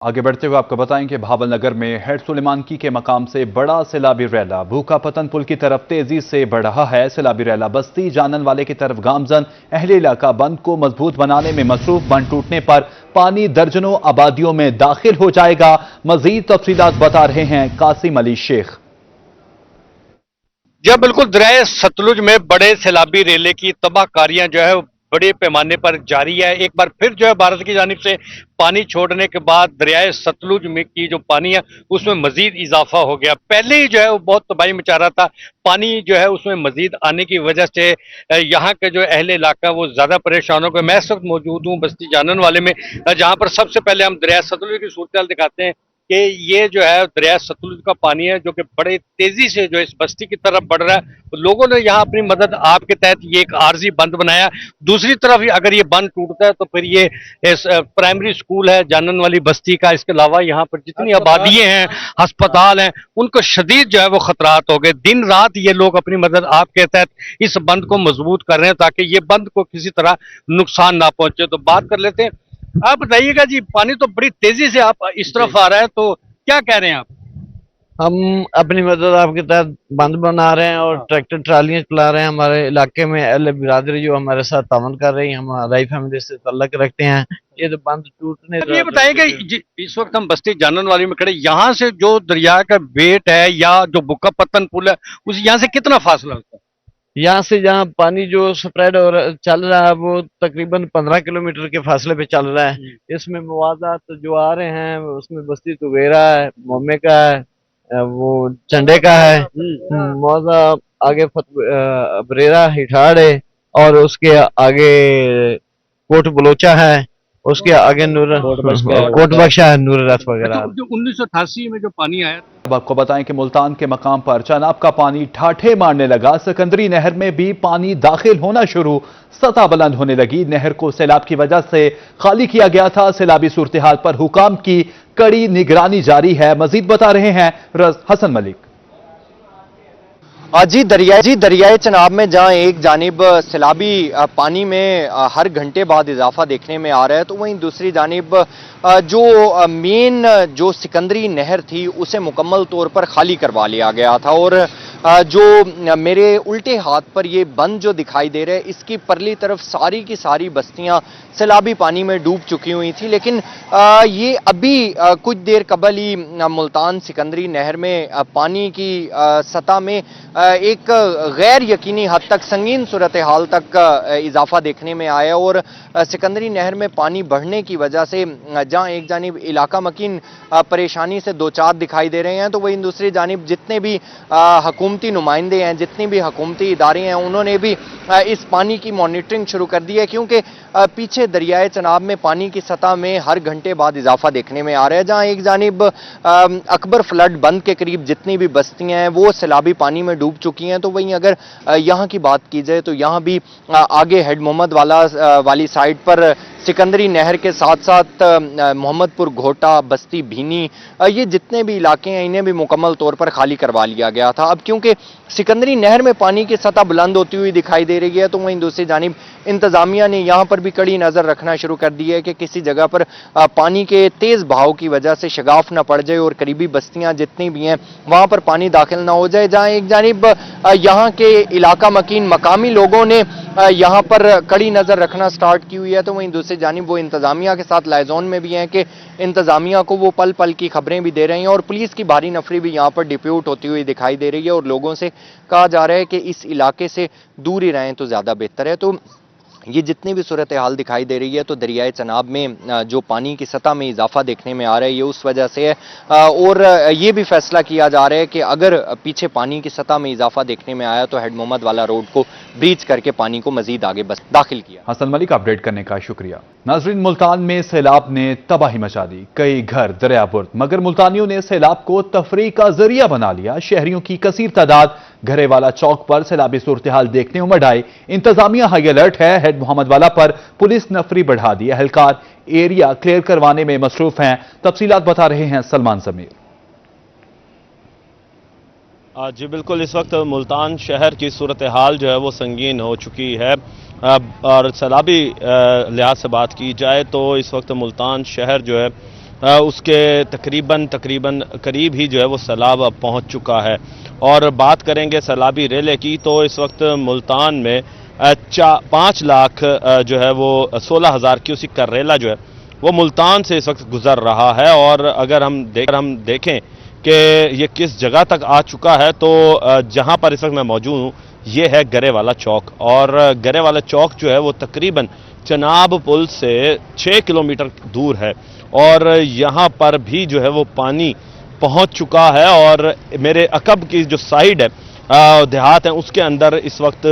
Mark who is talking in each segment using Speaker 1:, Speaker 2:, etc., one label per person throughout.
Speaker 1: आगे बढ़ते हुए आपको बताएं कि भावल नगर में हेड सुलेमानकी के मकाम से बड़ा सैलाबी रैला भूखा पतन पुल की तरफ तेजी से बढ़ रहा है। सैलाबी रैला बस्ती जानन वाले की तरफ गामजन अहले इलाका बंद को मजबूत बनाने में मसरूफ। बंद टूटने पर पानी दर्जनों आबादियों में दाखिल हो जाएगा। मजीद तफसीलात बता रहे हैं कासिम अली शेख।
Speaker 2: जब बिल्कुल दरिया सतलुज में बड़े सैलाबी रेले की तबाहकारियां जो है बड़े पैमाने पर जारी है। एक बार फिर जो है भारत की जानिब से पानी छोड़ने के बाद दरियाए सतलुज में की जो पानी है उसमें मजीद इजाफा हो गया। पहले ही जो है वो बहुत तबाही मचा रहा था, पानी जो है उसमें मजीद आने की वजह से यहाँ के जो अहले इलाका वो ज्यादा परेशान हो गए। मैं इस वक्त मौजूद हूँ बस्ती जानन वाले में, जहाँ पर सबसे पहले हम दरिया सतलुज की सूरत दिखाते हैं कि ये जो है दरिया सतलुज का पानी है जो कि बड़े तेजी से जो इस बस्ती की तरफ बढ़ रहा है। लोगों ने यहाँ अपनी मदद आपके तहत ये एक आर्जी बंद बनाया। दूसरी तरफ अगर ये बंद टूटता है तो फिर ये इस प्राइमरी स्कूल है जानन वाली बस्ती का, इसके अलावा यहाँ पर जितनी आबादियां हैं, अस्पताल हैं, उनको शदीद जो है वो खतरात हो गए। दिन रात ये लोग अपनी मदद आपके तहत इस बंद को मजबूत कर रहे हैं ताकि ये बंद को किसी तरह नुकसान ना पहुंचे। तो बात कर लेते हैं, आप बताइएगा जी, पानी तो बड़ी तेजी से आप इस तरफ आ रहा है, तो क्या कह रहे हैं आप?
Speaker 3: हम अपनी मदद आपके तहत बंद बना रहे हैं और ट्रैक्टर ट्रालियां चला रहे हैं। हमारे इलाके में अहले बिरादरी जो हमारे साथ तावन कर रही है, हम राई फैमिली से तल्लक रखते हैं। ये तो बंद टूटने
Speaker 2: ये बताइएगा इस वक्त हम बस्ती जानन वाली में खड़े, यहाँ से जो दरिया का बेट है या जो बुक्का पत्तन पुल है उस यहाँ से कितना फासला होता है?
Speaker 3: यहाँ से जहाँ पानी जो स्प्रेड हो रहा चल रहा है वो तकरीबन 15 किलोमीटर के फासले पे चल रहा है। इसमें मुआवजात जो आ रहे हैं उसमें बस्ती तुवेरा है, मोमे का है, वो चंडे का है, मुआवजा आगे बरेरा हिठाड़ है और उसके आगे कोट बलोचा है, उसके आगे कोट बख्शा है, नूर रथ वगैरह।
Speaker 2: जो 1988 में जो पानी आया,
Speaker 1: अब आपको बताएं कि मुल्तान के मकाम पर चनाब का पानी ठाठे मारने लगा। सिकंदरी नहर में भी पानी दाखिल होना शुरू, सतह बुलंद होने लगी। नहर को सैलाब की वजह से खाली किया गया था। सैलाबी सूरत हाल पर हुकाम की कड़ी निगरानी जारी है। मजीद बता रहे हैं हसन मलिक।
Speaker 4: जी दरियाए चनाब में जहां एक जानिब सैलाबी पानी में हर घंटे बाद इजाफा देखने में आ रहा है, तो वहीं दूसरी जानिब जो मेन जो सिकंदरी नहर थी उसे मुकम्मल तौर पर खाली करवा लिया गया था। और जो मेरे उल्टे हाथ पर ये बंद जो दिखाई दे रहा है, इसकी परली तरफ सारी की सारी बस्तियां सैलाबी पानी में डूब चुकी हुई थी। लेकिन ये अभी कुछ देर कबल ही मुल्तान सिकंदरी नहर में पानी की सतह में एक गैर यकीनी हद तक संगीन सूरत हाल तक इजाफा देखने में आया। और सिकंदरी नहर में पानी बढ़ने की वजह से जहां एक जानिब इलाका मकीन परेशानी से दो चार दिखाई दे रहे हैं, तो वहीं दूसरी जानिब जितने भी हुकूमती नुमाइंदे हैं, जितनी भी हुकूमती इदारे हैं, उन्होंने भी इस पानी की मॉनिटरिंग शुरू कर दी है। क्योंकि पीछे दरियाए चनाब में पानी की सतह में हर घंटे बाद इजाफा देखने में आ रहा है। जहां एक जानिब अकबर फ्लड बंद के करीब जितनी भी बस्तियां हैं वो सैलाबी पानी में डूब चुकी हैं, तो वहीं अगर यहाँ की बात की जाए तो यहाँ भी आगे हेड मोहम्मद वाली साइड पर सिकंदरी नहर के साथ साथ मोहम्मदपुर घोटा, बस्ती भीनी, ये जितने भी इलाके हैं इन्हें भी मुकम्मल तौर पर खाली करवा लिया गया था। अब क्योंकि सिकंदरी नहर में पानी की सतह बुलंद होती हुई दिखाई दे रही है, तो वहीं दूसरी जानिब इंतजामिया ने यहाँ पर भी कड़ी नजर रखना शुरू कर दी है कि किसी जगह पर पानी के तेज बहाव की वजह से शगाफ न पड़ जाए और करीबी बस्तियां जितनी भी हैं वहां पर पानी दाखिल ना हो जाए। जहां एक जानिब यहाँ के इलाका मकीन मकामी लोगों ने यहाँ पर कड़ी नजर रखना स्टार्ट की हुई है, तो वहीं दूसरी जानिब वो इंतजामिया के साथ लाइजोन में भी हैं कि इंतजामिया को वो पल पल की खबरें भी दे रहे हैं। और पुलिस की भारी नफरी भी यहाँ पर डिप्यूट होती हुई दिखाई दे रही है और लोगों से कहा जा रहा है कि इस इलाके से दूर ही रहें तो ज्यादा बेहतर है। तो ये जितनी भी सूरत हाल दिखाई दे रही है, तो दरियाए चनाब में जो पानी की सतह में इजाफा देखने में आ रहा है ये उस वजह से है। और ये भी फैसला किया जा रहा है कि अगर पीछे पानी की सतह में इजाफा देखने में आया तो हेड मोहम्मद वाला रोड को ब्रीच करके पानी को मजीद आगे बस दाखिल किया।
Speaker 1: हसन मलिक अपडेट करने का शुक्रिया। नाजरीन, मुल्तान में सैलाब ने तबाही मचा दी, कई घर दरियाबुर्द, मगर मुल्तानियों ने सैलाब को तफरीह का जरिया बना लिया। शहरियों की कसीर तादाद घरेवाला चौक पर सैलाबी सूरत हाल देखने उमड़ आई। इंतजामिया हाई अलर्ट है। हेड मोहम्मद वाला पर पुलिस नफरी बढ़ा दी। एहलकार एरिया क्लियर करवाने में मसरूफ हैं। तफसीलात बता रहे हैं सलमान समीर।
Speaker 5: जी बिल्कुल, इस वक्त मुल्तान शहर की सूरत हाल जो है वो संगीन हो चुकी है। और सैलाबी लिहाज से बात की जाए तो इस वक्त मुल्तान शहर जो है اس کے तकरीबन करीब ही जो है वो सैलाब अब पहुंच चुका है। और बात करेंगे सैलाबी रेले की तो इस वक्त मुल्तान में 5 लाख जो है वो 16,000 क्यूसिक का रेला जो है वो मुल्तान से इस वक्त गुजर रहा है। और अगर हम देखें कि ये किस जगह तक आ चुका है तो जहां पर इस वक्त मैं मौजूद हूँ ये है गरे वाला चौक। और गरे वाला चौक जो है वो तकरीबन चनाब पुल से 6 किलोमीटर दूर है और यहाँ पर भी जो है वो पानी पहुँच चुका है। और मेरे अकब की जो साइड है देहात है उसके अंदर इस वक्त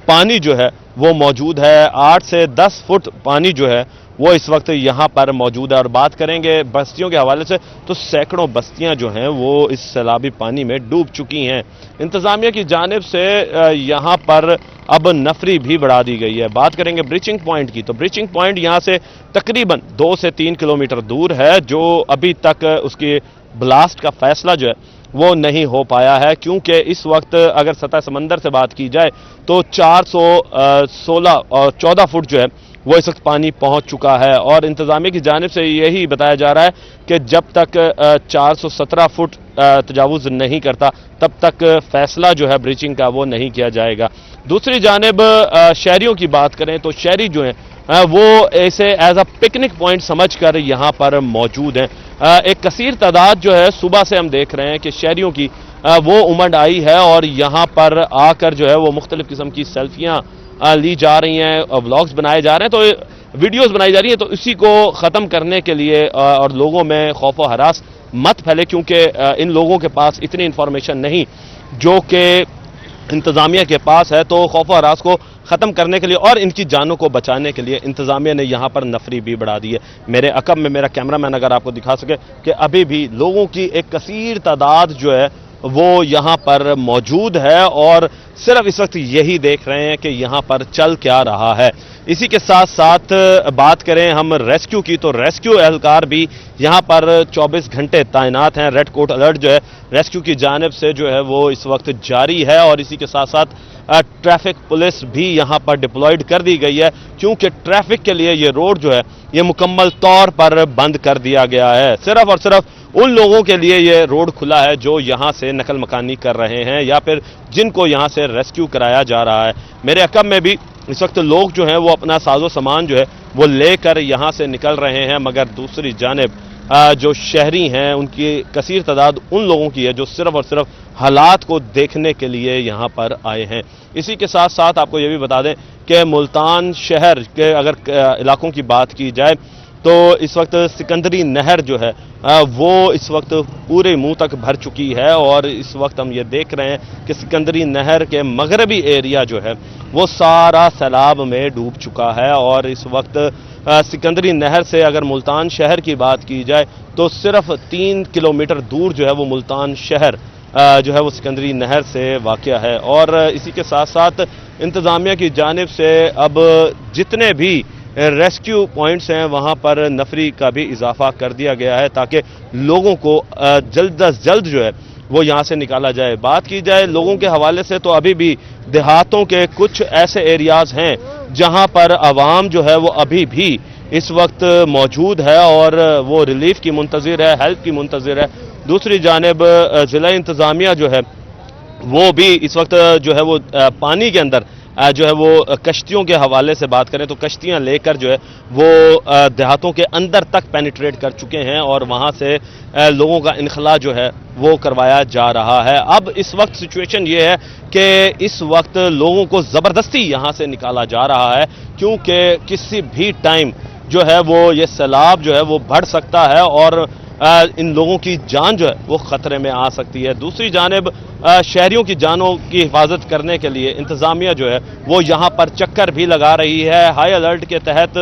Speaker 5: पानी जो है वो मौजूद है। 8 से 10 फुट पानी जो है वो इस वक्त यहाँ पर मौजूद है। और बात करेंगे बस्तियों के हवाले से तो सैकड़ों बस्तियाँ जो हैं वो इस सैलाबी पानी में डूब चुकी हैं। इंतज़ामिया की जानिब से यहाँ पर अब नफरी भी बढ़ा दी गई है। बात करेंगे ब्रीचिंग पॉइंट की तो ब्रीचिंग पॉइंट यहाँ से तकरीबन 2 से 3 किलोमीटर दूर है जो अभी तक उसकी ब्लास्ट का फैसला जो है वो नहीं हो पाया है क्योंकि इस वक्त अगर सतह समंदर से बात की जाए तो 416 और 14 फुट जो है वो इस वक्त पानी पहुंच चुका है। और इंतज़ामिया की जानिब से यही बताया जा रहा है कि जब तक 417 फुट तजावुज़ नहीं करता तब तक फैसला जो है ब्रीचिंग का वो नहीं किया जाएगा। दूसरी जानिब शहरियों की बात करें तो शहरी जो हैं वो ऐसे एज अ पिकनिक पॉइंट समझकर यहाँ पर मौजूद हैं। एक कसीर तादाद जो है सुबह से हम देख रहे हैं कि शहरियों की वो उमड़ आई है और यहाँ पर आकर जो है वो मुख्तलिफ किस्म की सेल्फियाँ ली जा रही हैं, व्लॉग्स बनाए जा रहे हैं, तो वीडियोस बनाई जा रही हैं। तो इसी को ख़त्म करने के लिए और लोगों में खौफ व हरास मत फैले क्योंकि इन लोगों के पास इतनी इंफॉर्मेशन नहीं जो कि इंतज़ामिया के पास है। तो खौफ व हरास को ख़त्म करने के लिए और इनकी जानों को बचाने के लिए इंतज़ामिया ने यहाँ पर नफरी भी बढ़ा दी है। मेरे अकब में मेरा कैमरामैन अगर आपको दिखा सके कि अभी भी लोगों की एक कसीर तादाद जो है वो यहाँ पर मौजूद है और सिर्फ इस वक्त यही देख रहे हैं कि यहाँ पर चल क्या रहा है। इसी के साथ साथ बात करें हम रेस्क्यू की तो रेस्क्यू एहलकार भी यहाँ पर 24 घंटे तैनात हैं। रेड कोट अलर्ट जो है रेस्क्यू की जानिब से जो है वो इस वक्त जारी है और इसी के साथ साथ ट्रैफिक पुलिस भी यहाँ पर डिप्लॉयड कर दी गई है क्योंकि ट्रैफिक के लिए ये रोड जो है ये मुकम्मल तौर पर बंद कर दिया गया है। सिर्फ और सिर्फ उन लोगों के लिए ये रोड खुला है जो यहाँ से नकल मकानी कर रहे हैं या फिर जिनको यहाँ से रेस्क्यू कराया जा रहा है। मेरे अकब में भी इस वक्त लोग जो हैं वो अपना साजो सामान जो है वो लेकर यहाँ से निकल रहे हैं मगर दूसरी जानिब जो शहरी हैं उनकी कसीर तादाद उन लोगों की है जो सिर्फ और सिर्फ हालात को देखने के लिए यहाँ पर आए हैं। इसी के साथ साथ आपको ये भी बता दें कि मुल्तान शहर के अगर इलाकों की बात की जाए तो इस वक्त सिकंदरी नहर जो है वो इस वक्त पूरे मुंह तक भर चुकी है और इस वक्त हम ये देख रहे हैं कि सिकंदरी नहर के मगरबी एरिया जो है वो सारा सैलाब में डूब चुका है। और इस वक्त सिकंदरी नहर से अगर मुल्तान शहर की बात की जाए तो सिर्फ 3 किलोमीटर दूर जो है वो मुल्तान शहर जो है वो सिकंदरी नहर से वाक़या है। और इसी के साथ साथ इंतज़ामिया की जानिब से अब जितने भी रेस्क्यू पॉइंट्स हैं वहाँ पर नफरी का भी इजाफा कर दिया गया है ताकि लोगों को जल्द अज जल्द जो है वो यहाँ से निकाला जाए। बात की जाए लोगों के हवाले से तो अभी भी देहातों के कुछ ऐसे एरियाज़ हैं जहाँ पर आवाम जो है वो अभी भी इस वक्त मौजूद है और वो रिलीफ की मुंतज़िर है, हेल्प की मुंतज़िर है। दूसरी जानिब ज़िला इंतज़ामिया जो है वो भी इस वक्त जो है वो पानी के अंदर जो है वो कश्तियों के हवाले से बात करें तो कश्तियां लेकर जो है वो देहातों के अंदर तक पेनिट्रेट कर चुके हैं और वहां से लोगों का इनखला जो है वो करवाया जा रहा है। अब इस वक्त सिचुएशन ये है कि इस वक्त लोगों को ज़बरदस्ती यहाँ से निकाला जा रहा है क्योंकि किसी भी टाइम जो है वो ये सैलाब जो है वो बढ़ सकता है और इन लोगों की जान जो है वो ख़तरे में आ सकती है। दूसरी जानिब शहरियों की जानों की हिफाजत करने के लिए इंतज़ामिया जो है वो यहाँ पर चक्कर भी लगा रही है। हाई अलर्ट के तहत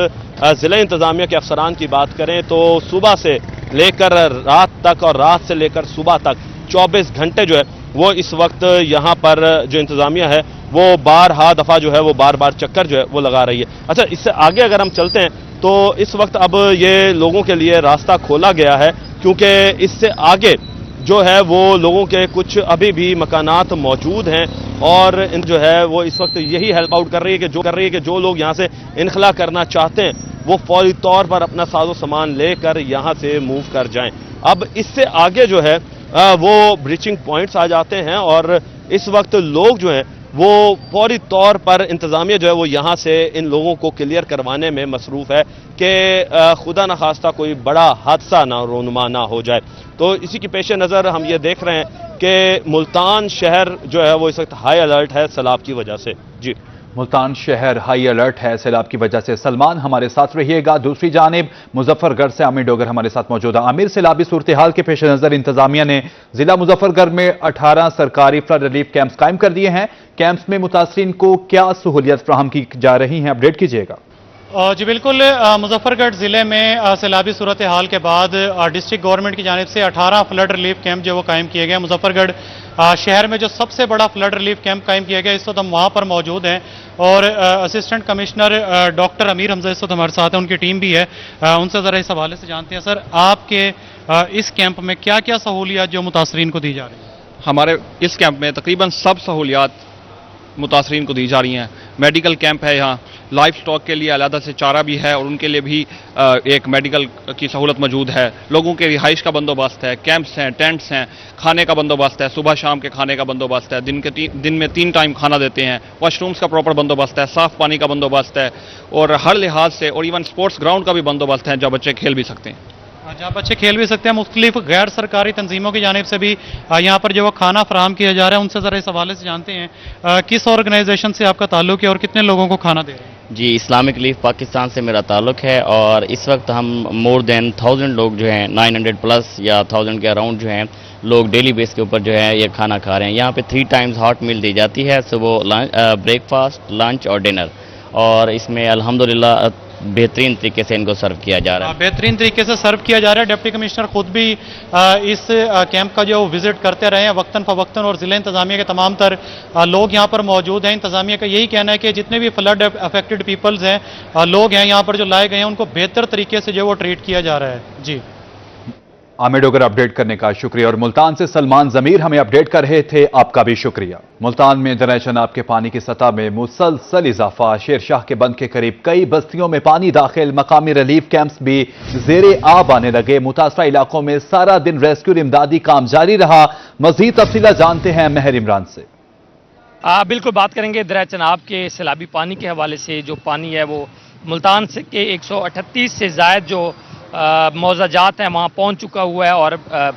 Speaker 5: ज़िला इंतज़ामिया के अफसरान की बात करें तो सुबह से लेकर रात तक और रात से लेकर सुबह तक 24 घंटे जो है वो इस वक्त यहाँ पर जो इंतज़ामिया है वो बारहा दफ़ा जो है वो बार बार चक्कर जो है वो लगा रही है। अच्छा, इससे आगे अगर हम चलते हैं तो इस वक्त अब ये लोगों के लिए रास्ता खोला गया है क्योंकि इससे आगे जो है वो लोगों के कुछ अभी भी मकानात मौजूद हैं और जो है वो इस वक्त यही हेल्प आउट कर रही है कि जो लोग यहाँ से इनखला करना चाहते हैं وہ فوری طور پر اپنا ساز و سامان لے کر یہاں سے موو کر جائیں۔ اب اس سے آگے جو ہے وہ بریچنگ پوائنٹس آ جاتے ہیں، اور اس وقت لوگ جو ہیں وہ فوری طور پر انتظامیہ جو ہے وہ یہاں سے ان لوگوں کو کلیئر کروانے میں مصروف ہے کہ خدا نخواستہ کوئی بڑا حادثہ نہ رونما نہ ہو جائے۔ تو اسی کی پیش نظر ہم یہ دیکھ رہے ہیں کہ ملتان شہر جو ہے وہ اس وقت ہائی الرٹ ہے سیلاب کی وجہ سے۔ جی،
Speaker 1: ملتان شہر ہائی الرٹ ہے سیلاب کی وجہ سے۔ سلمان ہمارے ساتھ رہیے گا۔ دوسری جانب مظفر گڑھ سے عامر ڈوگر ہمارے ساتھ موجود ہے۔ عامر، سیلابی صورتحال کے پیش نظر انتظامیہ نے ضلع مظفر گڑھ میں 18 سرکاری فلڈ ریلیف کیمپس قائم کر دیے ہیں۔ کیمپس میں متاثرین کو کیا سہولیات فراہم کی جا رہی ہیں، اپڈیٹ کیجیے گا۔
Speaker 6: جی بالکل، مظفر گڑھ ضلع میں سیلابی صورتحال کے بعد ڈسٹرکٹ گورنمنٹ کی جانب سے 18 فلڈ ریلیف کیمپ جو وہ قائم کیے گئے۔ مظفر گڑھ شہر میں جو سب سے بڑا فلڈ ریلیف کیمپ قائم کیا گیا، اس وقت ہم وہاں پر موجود ہیں، اور اسسٹنٹ کمشنر ڈاکٹر امیر حمزہ اس وقت ہمارے ساتھ ہیں، ان کی ٹیم بھی ہے۔ ان سے ذرا اس حوالے سے جانتے ہیں، سر آپ کے اس کیمپ میں کیا کیا سہولیات جو متاثرین کو دی جا رہی ہیں؟
Speaker 7: ہمارے اس کیمپ میں تقریباً سب سہولیات متاثرین کو دی جا رہی ہیں۔ میڈیکل کیمپ ہے، یہاں لائف سٹاک کے لیے علیحدہ سے چارہ بھی ہے، اور ان کے لیے بھی ایک میڈیکل کی سہولت موجود ہے۔ لوگوں کے رہائش کا بندوبست ہے، کیمپس ہیں، ٹینٹس ہیں، کھانے کا بندوبست ہے، صبح شام کے کھانے کا بندوبست ہے، دن میں 3 ٹائم کھانا دیتے ہیں، واش رومز کا پراپر بندوبست ہے، صاف پانی کا بندوبست ہے، اور ہر لحاظ سے، اور ایون سپورٹس گراؤنڈ کا بھی بندوبست ہے جہاں بچے کھیل بھی سکتے ہیں۔
Speaker 6: جہاں بچے کھیل بھی سکتے ہیں۔ مختلف غیر سرکاری تنظیموں کی جانب سے بھی یہاں پر جو وہ کھانا فراہم کیا جا رہا ہے، ان سے ذرا اس حوالے سے جانتے ہیں کس آرگنائزیشن سے آپ کا تعلق ہے اور کتنے لوگوں کو کھانا دے رہے ہیں؟
Speaker 8: جی، اسلامک ریلیف پاکستان سے میرا تعلق ہے، اور اس وقت ہم مور دین 1000 لوگ جو ہیں 900 پلس یا 1000 کے اراؤنڈ جو ہیں لوگ ڈیلی بیس کے اوپر جو ہے یہ کھانا کھا رہے ہیں۔ یہاں پہ 3 ٹائمز ہاٹ میل دی جاتی ہے، صبح بریک فاسٹ، لنچ اور ڈنر، اور اس میں الحمدللہ بہترین طریقے سے ان کو سرو کیا جا رہا ہے۔
Speaker 6: بہترین طریقے سے سرو کیا جا رہا ہے۔ ڈپٹی کمشنر خود بھی اس کیمپ کا جو وزٹ کرتے رہے ہیں وقتاً فوقتاً، اور ضلع انتظامیہ کے تمام تر لوگ یہاں پر موجود ہیں۔ انتظامیہ کا یہی کہنا ہے کہ جتنے بھی فلڈ افیکٹڈ پیپلز ہیں، لوگ ہیں یہاں پر جو لائے گئے ہیں، ان کو بہتر طریقے سے جو وہ ٹریٹ کیا جا رہا ہے۔ جی،
Speaker 1: عامر ڈوگر اپڈیٹ کرنے کا شکریہ، اور ملتان سے سلمان ضمیر ہمیں اپڈیٹ کر رہے تھے، آپ کا بھی شکریہ۔ ملتان میں دریائے چناب کے پانی کی سطح میں مسلسل اضافہ، شیر شاہ کے بند کے قریب کئی بستیوں میں پانی داخل، مقامی ریلیف کیمپس بھی زیر آب آنے لگے۔ متاثرہ علاقوں میں سارا دن ریسکیو اور امدادی کام جاری رہا۔ مزید تفصیلات جانتے ہیں مہر عمران سے۔
Speaker 9: بالکل بات کریں گے دریائے چناب کے سیلابی پانی کے حوالے سے۔ جو پانی ہے وہ ملتان سے کے 138 سے زائد جو موضع جات ہیں وہاں پہنچ چکا ہوا ہے، اور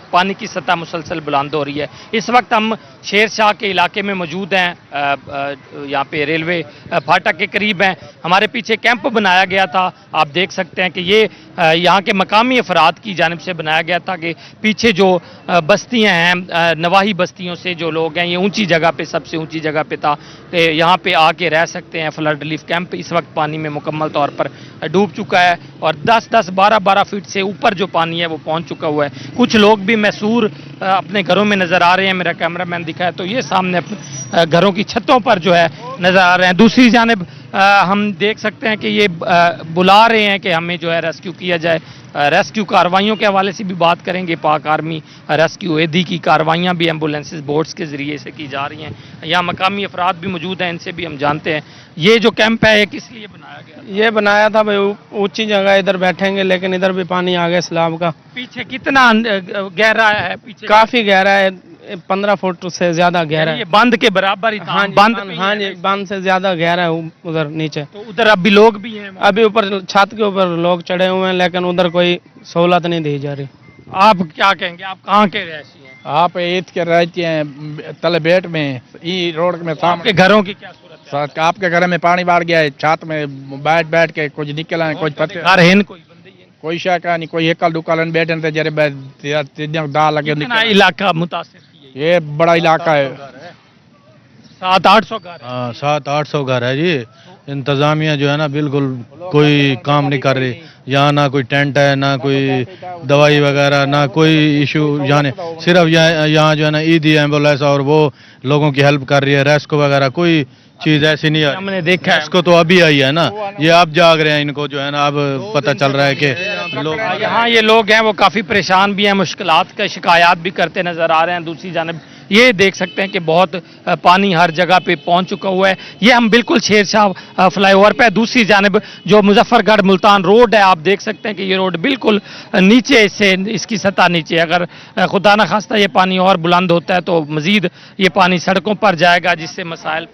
Speaker 9: پانی کی سطح مسلسل بلند ہو رہی ہے۔ اس وقت ہم شیر شاہ کے علاقے میں موجود ہیں، یہاں پہ ریلوے پھاٹک کے قریب ہیں۔ ہمارے پیچھے کیمپ بنایا گیا تھا، آپ دیکھ سکتے ہیں کہ یہ یہاں کے مقامی افراد کی جانب سے بنایا گیا تھا کہ پیچھے جو بستیاں ہیں، نواحی بستیوں سے جو لوگ ہیں، یہ اونچی جگہ پہ، سب سے اونچی جگہ پہ تھا کہ یہاں پہ آ کے رہ سکتے ہیں۔ فلڈ ریلیف کیمپ اس وقت پانی میں مکمل طور پر ڈوب چکا ہے، اور 10-10 12-12 فٹ سے اوپر جو پانی ہے وہ پہنچ چکا ہوا ہے۔ کچھ لوگ بھی محصور اپنے گھروں میں نظر آ رہے ہیں، میرا کیمرہ مین دکھائے تو یہ سامنے گھروں کی چھتوں پر جو ہے نظر آ رہے ہیں۔ دوسری جانب ہم دیکھ سکتے ہیں کہ یہ بلا رہے ہیں کہ ہمیں جو ہے ریسکیو کیا جائے۔ ریسکیو کارروائیوں کے حوالے سے بھی بات کریں گے۔ پاک آرمی ریسکیو ایدھی کی کارروائیاں بھی ایمبولینسز بوٹس کے ذریعے سے کی جا رہی ہیں۔ یہاں مقامی افراد بھی موجود ہیں، ان سے بھی ہم جانتے ہیں یہ جو کیمپ ہے یہ کس لیے بنایا گیا؟
Speaker 10: یہ بنایا تھا بھائی اونچی جگہ ادھر بیٹھیں گے، لیکن ادھر بھی پانی آ گیا سیلاب کا۔
Speaker 9: پیچھے کتنا گہرا ہے؟ پیچھے
Speaker 10: کافی گہرا ہے، 15 فٹ سے زیادہ گہرا ہے۔
Speaker 9: یہ بند کے برابر ہی تھا؟
Speaker 10: ہاں جی، بند سے زیادہ گہرا ہے ادھر نیچے۔
Speaker 9: تو ادھر اب بھی لوگ بھی ہیں؟
Speaker 10: ابھی اوپر چھت کے اوپر لوگ چڑھے ہوئے ہیں، لیکن ادھر کوئی سہولت نہیں دی جا رہی۔
Speaker 9: آپ کیا کہیں گے، آپ کہاں کے رہائشی ہیں؟
Speaker 11: آپ عید کے رہتے ہیں تلبیٹ میں، ای روڈ میں
Speaker 9: آپ کے گھروں کی کیا صورت ہے؟
Speaker 11: آپ کے گھر میں پانی بڑھ گیا ہے، چھت میں بیٹھ کے کچھ نکلا ہے، کچھ پتے
Speaker 9: گھر ہیں کوئی بندے ہیں؟
Speaker 11: کوئی شاکا نہیں، کوئی ایکل دکان بیٹھے تھے جرے دا لگے
Speaker 9: کتنا علاقہ متاثر کیا؟
Speaker 11: یہ بڑا علاقہ ہے،
Speaker 9: 700-800 گھر۔
Speaker 12: ہاں 700-800 گھر ہے جی۔ انتظامیہ جو ہے نا بالکل کوئی کام نہیں کر رہی، یہاں نہ کوئی ٹینٹ ہے، نہ کوئی دوائی وغیرہ، نہ کوئی ایشو، یعنی صرف یہاں جو ہے نا ایدھی ایمبولینس اور وہ لوگوں کی ہیلپ کر رہی ہے، ریسکو وغیرہ کوئی چیز ایسی نہیں
Speaker 9: ہم نے دیکھا ہے،
Speaker 12: ریسکو تو ابھی آئی ہے نا، یہ اب جاگ رہے ہیں، ان کو جو ہے نا اب پتہ چل رہا ہے کہ لوگ
Speaker 9: یہاں یہ لوگ ہیں وہ کافی پریشان بھی ہیں، مشکلات کا شکایات بھی کرتے نظر آ رہے ہیں۔ دوسری جانب ये देख सकते हैं कि बहुत पानी हर जगह पे पहुंच चुका हुआ है। ये हम बिल्कुल शेरशाह फ्लाईओवर पे, दूसरी जानिब जो मुजफ्फरगढ़ मुल्तान रोड है, आप देख सकते हैं कि ये रोड बिल्कुल नीचे से, इसकी सतह नीचे, अगर खुदा न खास्ता ये पानी और बुलंद होता है तो मजीद ये पानी सड़कों पर जाएगा, जिससे मसाइल